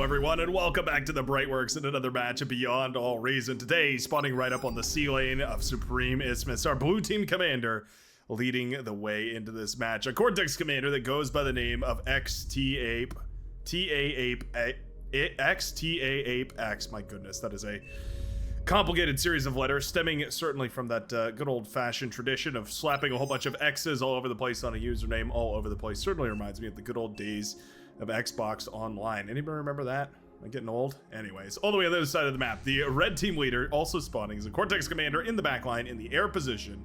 everyone, and welcome back to the Brightworks and another match of Beyond All Reason. Today, spawning right up on the C lane of Supreme Isthmus, our blue team commander leading the way into this match. A Cortex commander that goes by the name of XT-Ape, XT-Ape-X. My goodness, that is a complicated series of letters, stemming certainly from that good old-fashioned tradition of slapping a whole bunch of X's all over the place on a username all over the place. Certainly reminds me of the good old days of Xbox Online. Anybody remember that? Am I getting old? Anyways, all the way on the other side of the map, the red team leader, also spawning, is a Cortex commander in the backline in the air position,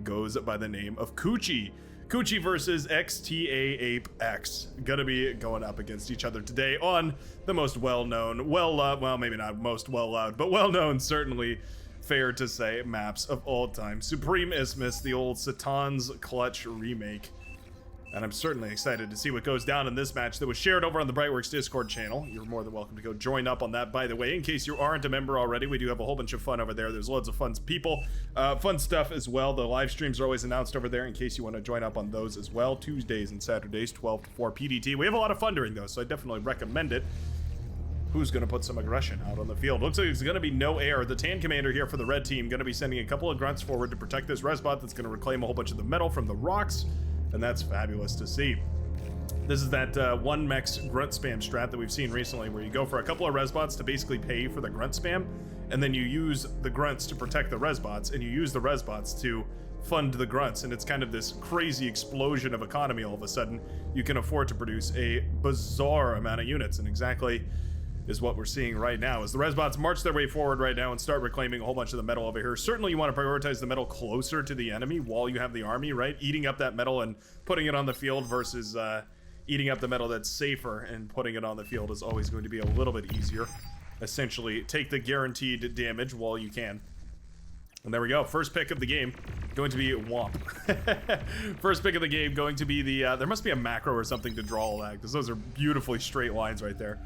goes by the name of Coochie. Coochie versus XT-Ape-X. Gonna be going up against each other today on the most well-known, well-loved, well, maybe not most well-loved, but well-known, certainly fair to say, maps of all time. Supreme Isthmus, the old Satan's Clutch remake. And I'm certainly excited to see what goes down in this match that was shared over on the Brightworks Discord channel. You're more than welcome to go join up on that, by the way. In case you aren't a member already, we do have a whole bunch of fun over there. There's loads of fun people, fun stuff as well. The live streams are always announced over there in case you want to join up on those as well. Tuesdays and Saturdays, 12 to 4 PDT. We have a lot of fun during those, so I definitely recommend it. Who's going to put some aggression out on the field? Looks like it's going to be no air. The Tan commander here for the red team going to be sending a couple of grunts forward to protect this resbot that's going to reclaim a whole bunch of the metal from the rocks. And that's fabulous to see. This is that one mechs grunt spam strat that we've seen recently, where you go for a couple of resbots to basically pay for the grunt spam, and then you use the grunts to protect the resbots, and you use the resbots to fund the grunts, and it's kind of this crazy explosion of economy all of a sudden. You can afford to produce a bizarre amount of units, and exactly is what we're seeing right now as the resbots march their way forward right now and start reclaiming a whole bunch of the metal over here. Certainly you want to prioritize the metal closer to the enemy while you have the army, right? Eating up that metal and putting it on the field versus eating up the metal that's safer and putting it on the field is always going to be a little bit easier. Essentially, take the guaranteed damage while you can. And there we go. First pick of the game going to be Womp. First pick of the game going to be the, there must be a macro or something to draw all that, because those are beautifully straight lines right there.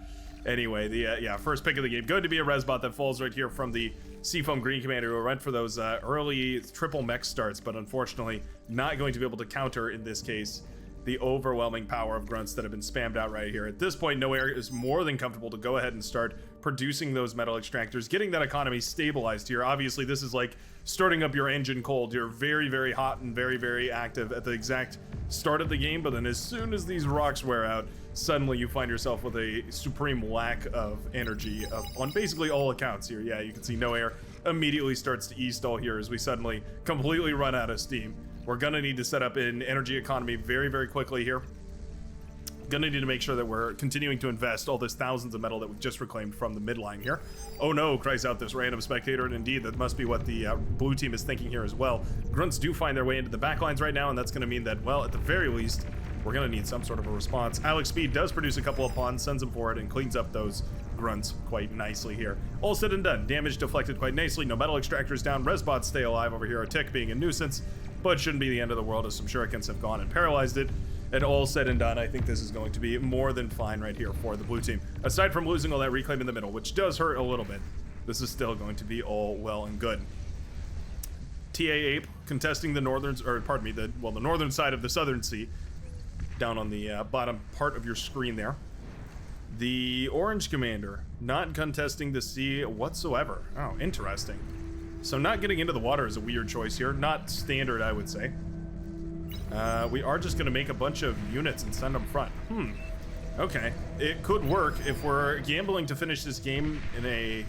Anyway, the first pick of the game going to be a resbot that falls right here from the Seafoam Green Commander, who went for those early triple mech starts, but unfortunately not going to be able to counter, in this case, the overwhelming power of grunts that have been spammed out right here. At this point, No Air is more than comfortable to go ahead and start producing those metal extractors, getting that economy stabilized here. Obviously, this is like starting up your engine cold. You're very, very hot and very, very active at the exact start of the game, but then as soon as these rocks wear out, suddenly you find yourself with a supreme lack of energy on basically all accounts here. Yeah, you can see No Air immediately starts to e-stall here as we suddenly completely run out of steam. We're gonna need to set up an energy economy very, very quickly here. Gonna need to make sure that we're continuing to invest all this thousands of metal that we've just reclaimed from the midline here. Oh no, cries out this random spectator, and indeed that must be what the blue team is thinking here as well. Grunts do find their way into the backlines right now, and that's gonna mean that, well, at the very least, we're gonna need some sort of a response. Alex Speed does produce a couple of pawns, sends them forward, and cleans up those grunts quite nicely here. All said and done, damage deflected quite nicely, no metal extractors down, resbots stay alive over here, a tick being a nuisance, but shouldn't be the end of the world as some shurikens have gone and paralyzed it. And all said and done, I think this is going to be more than fine right here for the blue team. Aside from losing all that reclaim in the middle, which does hurt a little bit, this is still going to be all well and good. TA Ape contesting the northern, or pardon me, the northern side of the southern sea, down on the bottom part of your screen there. The orange commander not contesting the sea whatsoever. Oh, interesting. So not getting into the water is a weird choice here. Not standard, I would say. We are just gonna make a bunch of units and send them front. Okay, it could work if we're gambling to finish this game in a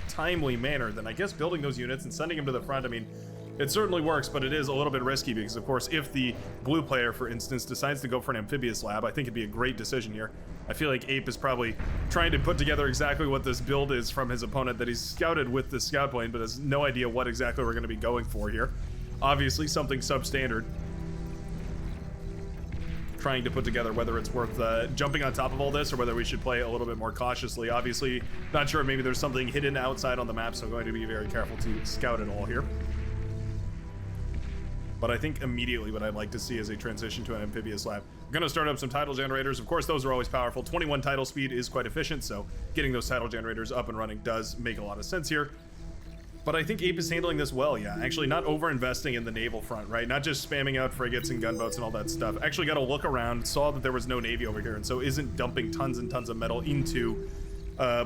timely manner. Then I guess building those units and sending them to the front, I mean, it certainly works, but it is a little bit risky because, of course, if the blue player, for instance, decides to go for an amphibious lab, I think it'd be a great decision here. I feel like Ape is probably trying to put together exactly what this build is from his opponent that he's scouted with the scout plane, but has no idea what exactly we're going to be going for here. Obviously, something substandard. Trying to put together whether it's worth jumping on top of all this or whether we should play a little bit more cautiously. Obviously, not sure, maybe there's something hidden outside on the map, so I'm going to be very careful to scout it all here. But I think immediately what I'd like to see is a transition to an amphibious lab. I'm going to start up some tidal generators. Of course, those are always powerful. 21 tidal speed is quite efficient, so getting those tidal generators up and running does make a lot of sense here. But I think Ape is handling this well, yeah. Actually, not over-investing in the naval front, right? Not just spamming out frigates and gunboats and all that stuff. Actually got a look around, saw that there was no navy over here, and so isn't dumping tons and tons of metal into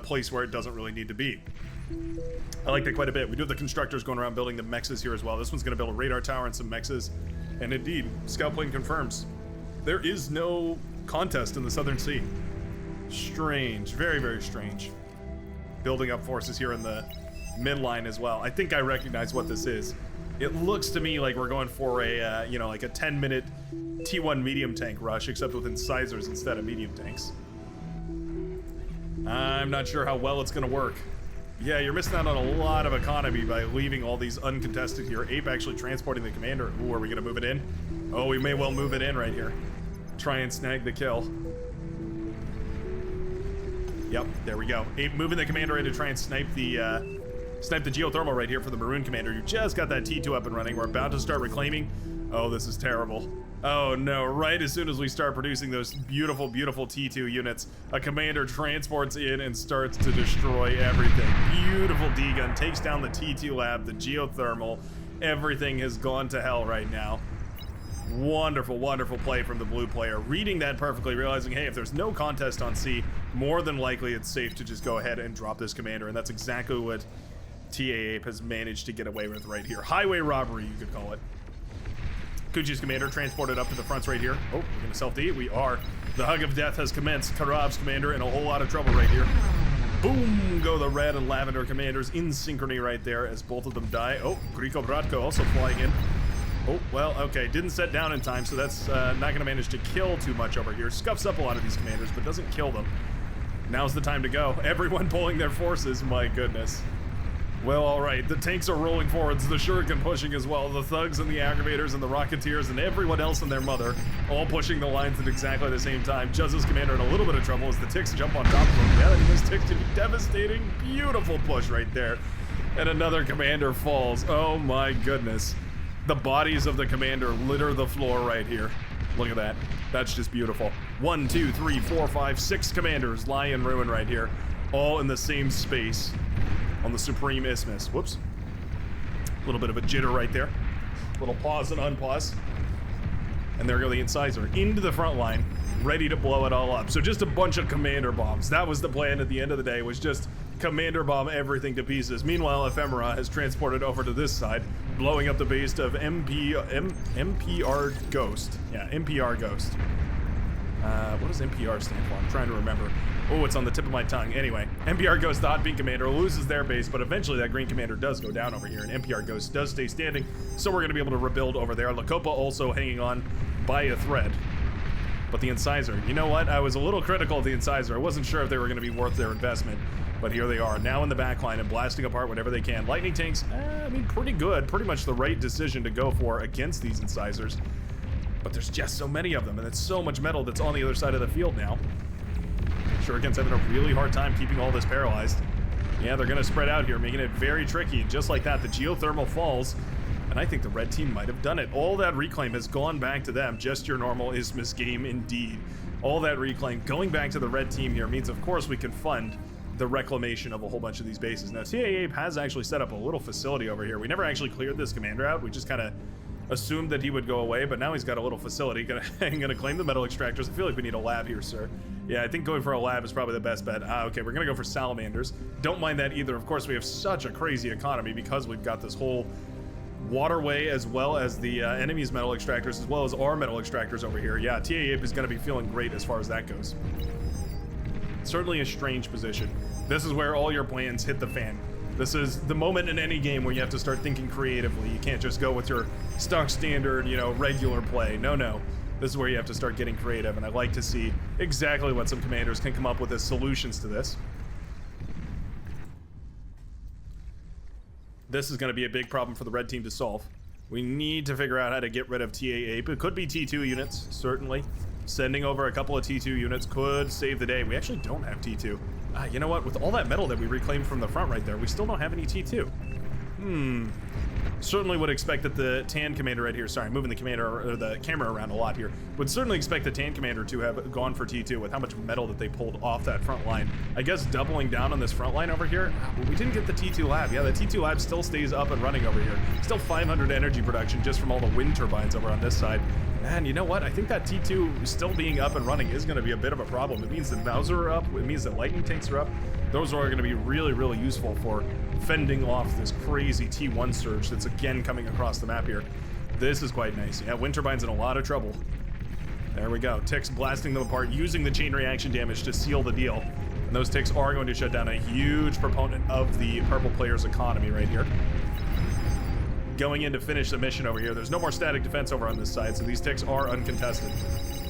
place where it doesn't really need to be. I like that quite a bit. We do have the constructors going around building the mexes here as well. This one's going to build a radar tower and some mexes. And indeed, scout plane confirms. There is no contest in the Southern Sea. Strange. Very, very strange. Building up forces here in the midline as well. I think I recognize what this is. It looks to me like we're going for a, you know, like a 10-minute T1 medium tank rush, except with incisors instead of medium tanks. I'm not sure how well it's going to work. Yeah, you're missing out on a lot of economy by leaving all these uncontested here. Ape actually transporting the commander. Ooh, are we going to move it in? Oh, we may well move it in right here. Try and snag the kill. Yep, there we go. Ape moving the commander in to try and snipe the geothermal right here for the maroon commander. You just got that T2 up and running. We're about to start reclaiming. Oh, this is terrible. Oh no, right as soon as we start producing those beautiful, beautiful T2 units, a commander transports in and starts to destroy everything. Beautiful D-gun, takes down the T2 lab, the geothermal. Everything has gone to hell right now. Wonderful, wonderful play from the blue player. Reading that perfectly, realizing, hey, if there's no contest on C, more than likely it's safe to just go ahead and drop this commander, and that's exactly what TA Ape has managed to get away with right here. Highway robbery, you could call it. Kuji's commander transported up to the fronts right here. Oh, we're gonna self-D. We are. The hug of death has commenced. Karav's commander in a whole lot of trouble right here. Boom! Go the red and lavender commanders in synchrony right there as both of them die. Oh, Griko Bratko also flying in. Oh, well, okay. Didn't set down in time, so that's not gonna manage to kill too much over here. Scuffs up a lot of these commanders, but doesn't kill them. Now's the time to go. Everyone pulling their forces, my goodness. Well, all right, the tanks are rolling forwards, the shuriken pushing as well, the thugs and the aggravators and the rocketeers and everyone else and their mother all pushing the lines at exactly the same time. Juzz's commander in a little bit of trouble as the ticks jump on top of him. Yeah, that missed ticks to be devastating. Beautiful push right there. And another commander falls. Oh my goodness. The bodies of the commander litter the floor right here. Look at that. That's just beautiful. 1, 2, 3, 4, 5, 6 commanders lie in ruin right here, all in the same space. On the Supreme Isthmus. Whoops. A little bit of a jitter right there. Little pause and unpause. And there go the incisor into the front line, ready to blow it all up. So just a bunch of commander bombs. That was the plan at the end of the day, was just commander bomb everything to pieces. Meanwhile, Ephemera has transported over to this side, blowing up the base of MPR Ghost. Yeah, MPR Ghost. What does MPR stand for? I'm trying to remember. Oh, it's on the tip of my tongue. Anyway, MPR Ghost, the hot pink commander, loses their base, but eventually that green commander does go down over here, and MPR Ghost does stay standing, so we're going to be able to rebuild over there. Lacopa also hanging on by a thread. But the incisor, you know what? I was a little critical of the incisor. I wasn't sure if they were going to be worth their investment, but here they are, now in the backline and blasting apart whatever they can. Lightning tanks, I mean, pretty good. Pretty much the right decision to go for against these incisors. But there's just so many of them, and it's so much metal that's on the other side of the field now. Shuriken's having a really hard time keeping all this paralyzed. Yeah, they're going to spread out here, making it very tricky. And just like that, the geothermal falls, and I think the red team might have done it. All that reclaim has gone back to them. Just your normal Isthmus game indeed. All that reclaim going back to the red team here means, of course, we can fund the reclamation of a whole bunch of these bases. Now, TA Ape has actually set up a little facility over here. We never actually cleared this commander out. We just kind of assumed that he would go away, but now he's got a little facility. Gonna claim the metal extractors. I feel like we need a lab here, sir. Yeah, I think going for a lab is probably the best bet. Okay, we're gonna go for salamanders. Don't mind that either. Of course, we have such a crazy economy because we've got this whole waterway as well as the enemy's metal extractors as well as our metal extractors over here. Yeah, TA Ape is gonna be feeling great as far as that goes. Certainly a strange position. This is where all your plans hit the fan. This is the moment in any game where you have to start thinking creatively. You can't just go with your stock standard, you know, regular play. No. This is where you have to start getting creative, and I'd like to see exactly what some commanders can come up with as solutions to this. This is going to be a big problem for the red team to solve. We need to figure out how to get rid of TA Ape. It could be T2 units, certainly. Sending over a couple of T2 units could save the day. We actually don't have T2. You know what? With all that metal that we reclaimed from the front right there, we still don't have any T2. Certainly would expect that the tan commander right here, sorry, moving the commander or the camera around a lot here, would certainly expect the tan commander to have gone for T2 with how much metal that they pulled off that front line. I guess doubling down on this front line over here. Well, we didn't get the T2 lab. Yeah, the T2 lab still stays up and running over here. Still 500 energy production just from all the wind turbines over on this side. And you know what? I think that T2 still being up and running is going to be a bit of a problem. It means that Mauser are up. It means that lightning tanks are up. Those are going to be really, really useful for fending off this crazy T1 surge that's again coming across the map here. This is quite nice. Yeah, wind turbine's in a lot of trouble. There we go. Ticks blasting them apart, using the chain reaction damage to seal the deal. And those ticks are going to shut down a huge proponent of the purple player's economy right here. Going in to finish the mission over here. There's no more static defense over on this side, so these ticks are uncontested.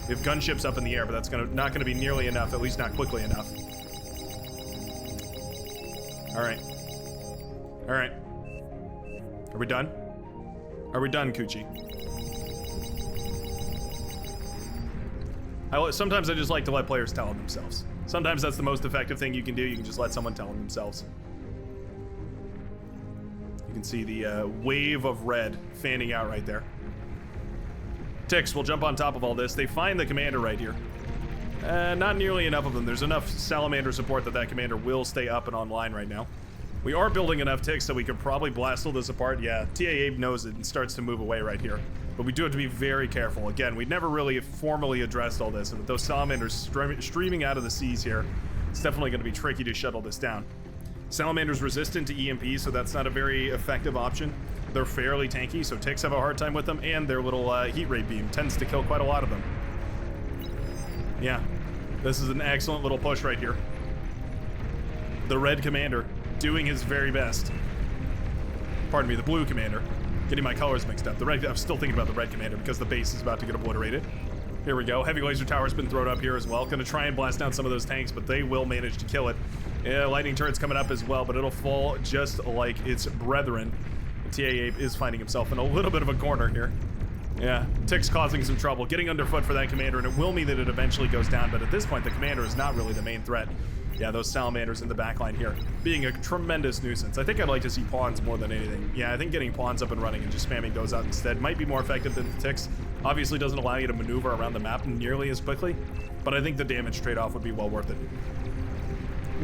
We have gunships up in the air, but that's not going to be nearly enough, at least not quickly enough. All right. All right. Are we done? Are we done, Coochie? Sometimes I just like to let players tell them themselves. Sometimes that's the most effective thing you can do. You can just let someone tell them themselves. You can see the wave of red fanning out right there. Ticks will jump on top of all this. They find the commander right here. Not nearly enough of them. There's enough Salamander support that commander will stay up and online right now. We are building enough ticks that we could probably blast all this apart. Yeah, TA Abe knows it and starts to move away right here. But we do have to be very careful. Again, we never really formally addressed all this, and with those Salamanders streaming out of the seas here, it's definitely going to be tricky to shuttle this down. Salamander's resistant to EMP, so that's not a very effective option. They're fairly tanky, so ticks have a hard time with them, and their little heat ray beam tends to kill quite a lot of them. Yeah, this is an excellent little push right here. The red commander doing his very best. Pardon me, the blue commander. Getting my colors mixed up. The red, I'm still thinking about the red commander because the base is about to get obliterated. Here we go. Heavy laser tower's been thrown up here as well. Gonna try and blast down some of those tanks, but they will manage to kill it. Yeah, lightning turret's coming up as well, but it'll fall just like its brethren. TA Ape is finding himself in a little bit of a corner here. Yeah, Tick's causing some trouble, getting underfoot for that commander, and it will mean that it eventually goes down, but at this point, the commander is not really the main threat. Yeah, those Salamanders in the backline here, being a tremendous nuisance. I think I'd like to see pawns more than anything. Yeah, I think getting pawns up and running and just spamming those out instead might be more effective than the ticks. Obviously doesn't allow you to maneuver around the map nearly as quickly, but I think the damage trade-off would be well worth it.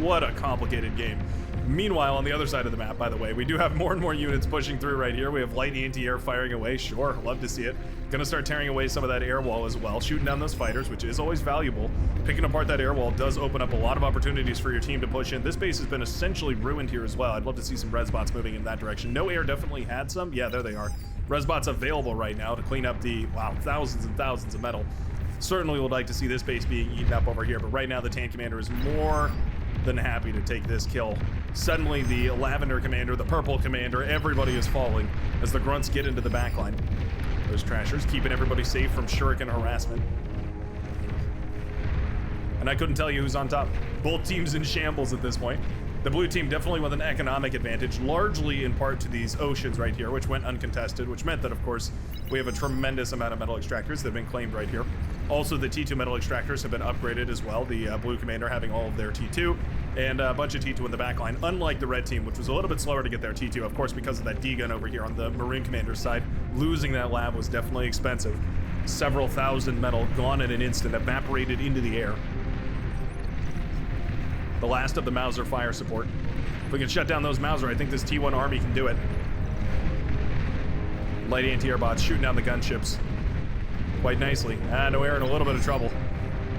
What a complicated game. Meanwhile, on the other side of the map, by the way, we do have more and more units pushing through right here. We have light anti-air firing away. Sure, love to see it. Gonna start tearing away some of that air wall as well, shooting down those fighters, which is always valuable. Picking apart that air wall does open up a lot of opportunities for your team to push in. This base has been essentially ruined here as well. I'd love to see some res bots moving in that direction. No air definitely had some. Yeah, there they are. Res bots available right now to clean up the, wow, thousands and thousands of metal. Certainly would like to see this base being eaten up over here, but right now the tank commander is more than happy to take this kill. Suddenly the lavender commander, the purple commander, everybody is falling as the grunts get into the backline. Those trashers keeping everybody safe from shuriken harassment. And I couldn't tell you who's on top. Both teams in shambles at this point. The blue team definitely with an economic advantage, largely in part to these oceans right here, which went uncontested, which meant that, of course, we have a tremendous amount of metal extractors that have been claimed right here. Also, the T2 metal extractors have been upgraded as well, the blue commander having all of their T2, and a bunch of T2 in the backline, unlike the red team, which was a little bit slower to get their T2, of course, because of that D-gun over here on the maroon commander's side. Losing that lab was definitely expensive. Several thousand metal gone in an instant, evaporated into the air. The last of the Mauser fire support. If we can shut down those Mauser, I think this T1 army can do it. Light anti-air bots shooting down the gunships quite nicely. No air, in a little bit of trouble.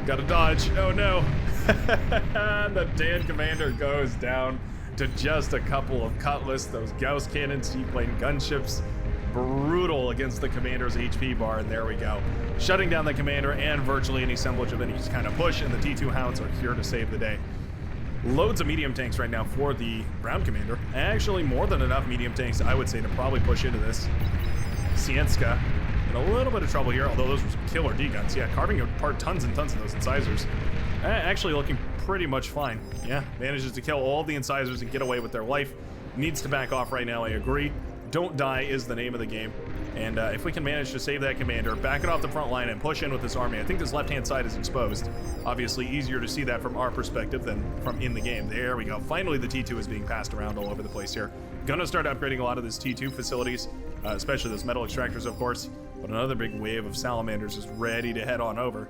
Gotta dodge. Oh no. The Dan commander goes down to just a couple of Cutlass, those Gauss cannons, seaplane gunships. Brutal against the commander's HP bar, and there we go. Shutting down the commander and virtually any semblance of any kind of push, and the T2 Hounds are here to save the day. Loads of medium tanks right now for the brown commander. Actually, more than enough medium tanks, I would say, to probably push into this. Sienska in a little bit of trouble here, although those were some killer D-guns. Yeah, carving apart tons and tons of those incisors. Actually looking pretty much fine. Yeah, manages to kill all the incisors and get away with their life. Needs to back off right now, I agree. Don't die is the name of the game. And if we can manage to save that commander, back it off the front line and push in with this army, I think this left-hand side is exposed. Obviously easier to see that from our perspective than from in the game. There we go. Finally, the T2 is being passed around all over the place here. Gonna start upgrading a lot of this T2 facilities, especially those metal extractors, of course. But another big wave of Salamanders is ready to head on over.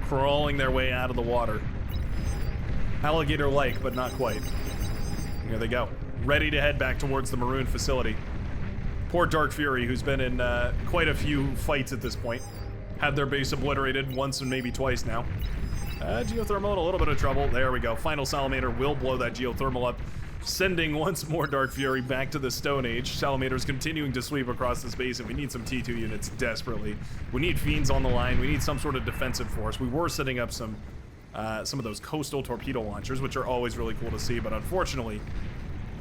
Crawling their way out of the water. Alligator-like, but not quite. Here they go. Ready to head back towards the maroon facility. Poor Dark Fury, who's been in quite a few fights at this point. Had their base obliterated once and maybe twice now. Geothermal in a little bit of trouble. There we go. Final Salamander will blow that geothermal up, sending once more Dark Fury back to the Stone Age. Salamander's continuing to sweep across the space, and we need some T2 units desperately. We need Fiends on the line. We need some sort of defensive force. We were setting up some of those coastal torpedo launchers, which are always really cool to see, but unfortunately,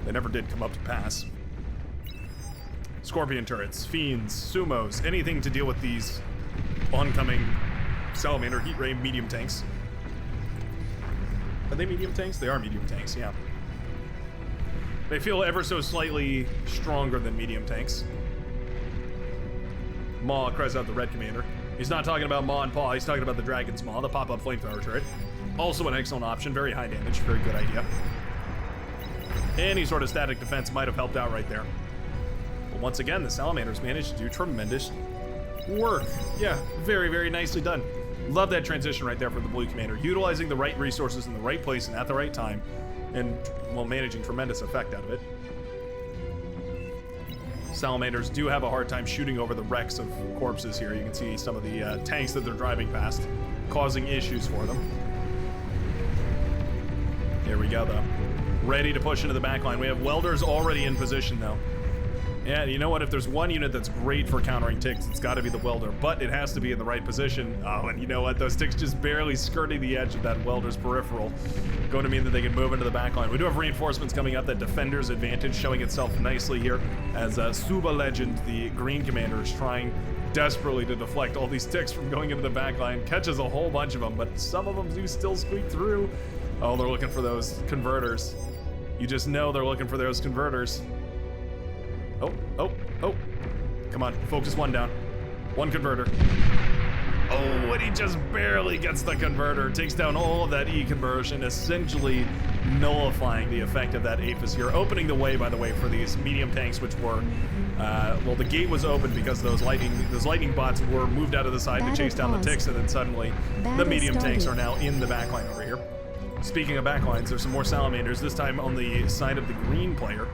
they never did come up to pass. Scorpion turrets, Fiends, Sumos, anything to deal with these oncoming Salamander heat ray medium tanks. Are they medium tanks? They are medium tanks, yeah. They feel ever so slightly stronger than medium tanks. Maw cries out the red commander. He's not talking about Maw and Paw, he's talking about the Dragon's Maw, the pop-up flamethrower turret. Also an excellent option, very high damage, very good idea. Any sort of static defense might have helped out right there. But once again, the Salamanders managed to do tremendous work. Yeah, very, very nicely done. Love that transition right there from the blue commander, utilizing the right resources in the right place and at the right time, and, well, managing tremendous effect out of it. Salamanders do have a hard time shooting over the wrecks of corpses here. You can see some of the tanks that they're driving past, causing issues for them. Here we go, though. Ready to push into the back line. We have welders already in position, though. Yeah, you know what? If there's one unit that's great for countering ticks, it's got to be the welder, but it has to be in the right position. Oh, and you know what? Those ticks just barely skirting the edge of that welder's peripheral, going to mean that they can move into the back line. We do have reinforcements coming up. That defender's advantage showing itself nicely here as Suba Legend, the green commander, is trying desperately to deflect all these ticks from going into the back line. Catches a whole bunch of them, but some of them do still squeak through. Oh, they're looking for those converters. You just know they're looking for those converters. Oh. Come on, focus one down. One converter. Oh, and he just barely gets the converter. Takes down all of that E conversion, essentially nullifying the effect of that APHIS here. Opening the way, by the way, for these medium tanks, which were, well, the gate was open because those lightning bots were moved out of the side to chase down the ticks, and then suddenly the medium tanks are now in the backline over here. Speaking of backlines, there's some more Salamanders, this time on the side of the green player.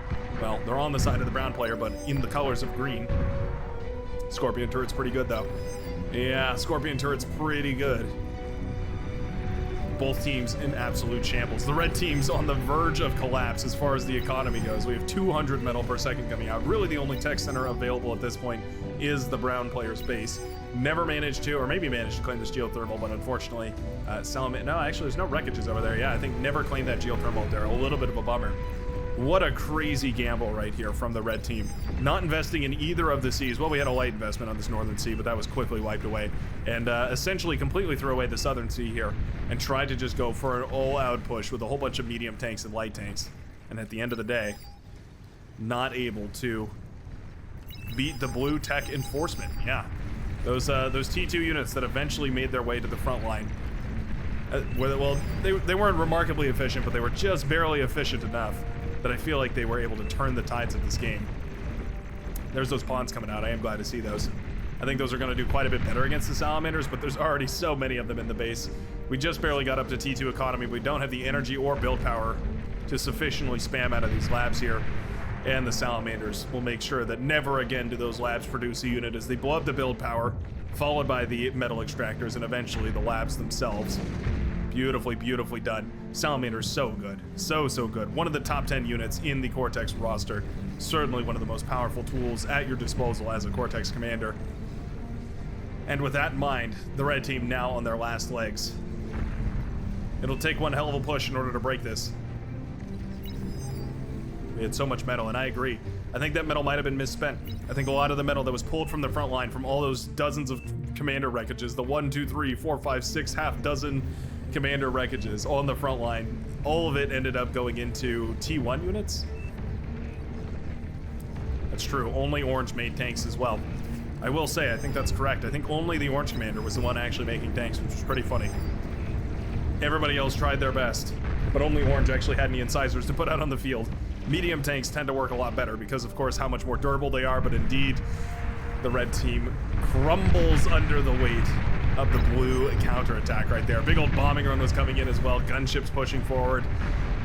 Well, they're on the side of the brown player, but in the colors of green. Scorpion turret's pretty good, though. Yeah, Scorpion turret's pretty good. Both teams in absolute shambles. The red team's on the verge of collapse as far as the economy goes. We have 200 metal per second coming out. Really, the only tech center available at this point is the brown player's base. Never managed to, or maybe managed to claim this geothermal, but unfortunately, Salamander. No, actually, there's no wreckages over there. Yeah, I think never claimed that geothermal there. A little bit of a bummer. What a crazy gamble right here from the red team. Not investing in either of the seas. Well, we had a light investment on this northern sea, but that was quickly wiped away. And essentially completely threw away the southern sea here and tried to just go for an all-out push with a whole bunch of medium tanks and light tanks. And at the end of the day, not able to beat the blue tech enforcement. Yeah, those T2 units that eventually made their way to the front line. Well, they weren't remarkably efficient, but they were just barely efficient enough that I feel like they were able to turn the tides of this game. There's those pawns coming out. I am glad to see those. I think those are going to do quite a bit better against the Salamanders, but there's already so many of them in the base. We just barely got up to T2 economy. We don't have the energy or build power to sufficiently spam out of these labs here. And the Salamanders will make sure that never again do those labs produce a unit as they blow up the build power, followed by the metal extractors and eventually the labs themselves. Beautifully, beautifully done. Salamander's so good. So good. One of the top 10 units in the Cortex roster. Certainly one of the most powerful tools at your disposal as a Cortex commander. And with that in mind, the red team now on their last legs. It'll take one hell of a push in order to break this. We had so much metal, and I agree. I think that metal might have been misspent. I think a lot of the metal that was pulled from the front line from all those dozens of commander wreckages, the 1, 2, 3, 4, 5, 6, half dozen commander wreckages on the front line, all of it ended up going into T1 units. That's true. Only orange made tanks as well. I will say, I think that's correct. I think only the orange commander was the one actually making tanks, which was pretty funny. Everybody else tried their best, but only orange actually had any incisors to put out on the field. Medium tanks tend to work a lot better because, of course, how much more durable they are, but indeed, the red team crumbles under the weight of the blue counterattack right there. Big old bombing run was coming in as well. Gunships pushing forward.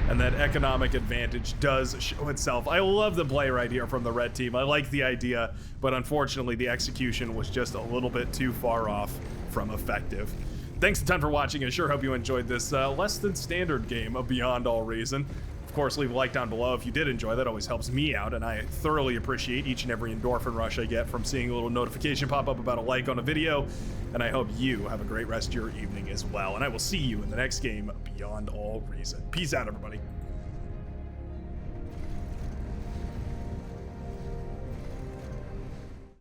and that economic advantage does show itself. I love the play right here from the red team. I like the idea, but unfortunately the execution was just a little bit too far off from effective. Thanks a ton for watching. I sure hope you enjoyed this less than standard game of Beyond All Reason. Of course, leave a like down below if you did enjoy. That always helps me out, and I thoroughly appreciate each and every endorphin rush I get from seeing a little notification pop up about a like on a video, and I hope you have a great rest of your evening as well, and I will see you in the next game, Beyond All Reason. Peace out, everybody.